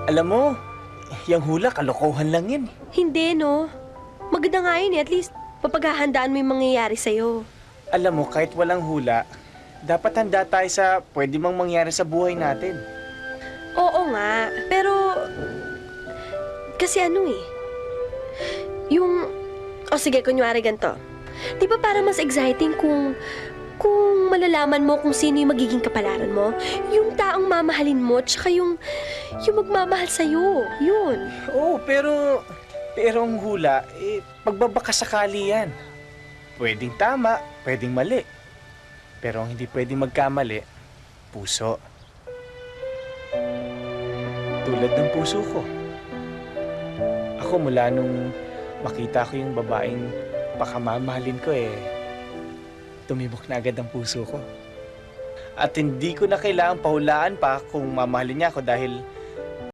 Alam mo, yung hula, kalokohan lang yan. Hindi, no? Maganda nga yun eh. At least, mapaghahandaan mo yung mangyayari sa'yo. Alam mo, kahit walang hula, dapat handa tayo sa pwede mang mangyari sa buhay natin. Oo nga, pero... Kasi ano eh... Yung... O sige, kunyari ganito. Di ba parang mas exciting kung malalaman mo kung sino yung magiging kapalaran mo? Yung taong mamahalin mo, tsaka yung magmamahal sa'yo. Yun. Oo, pero ang hula, pagbabakasakali yan. Pwedeng tama, pwedeng mali. Pero ang hindi pwedeng magkamali, puso. Tulad ng puso ko. Ako mula nung makita ko yung babaeng pakamamahalin ko tumibok na agad ang puso ko. At hindi ko na kailangang pahulaan pa kung mamahalin niya ako dahil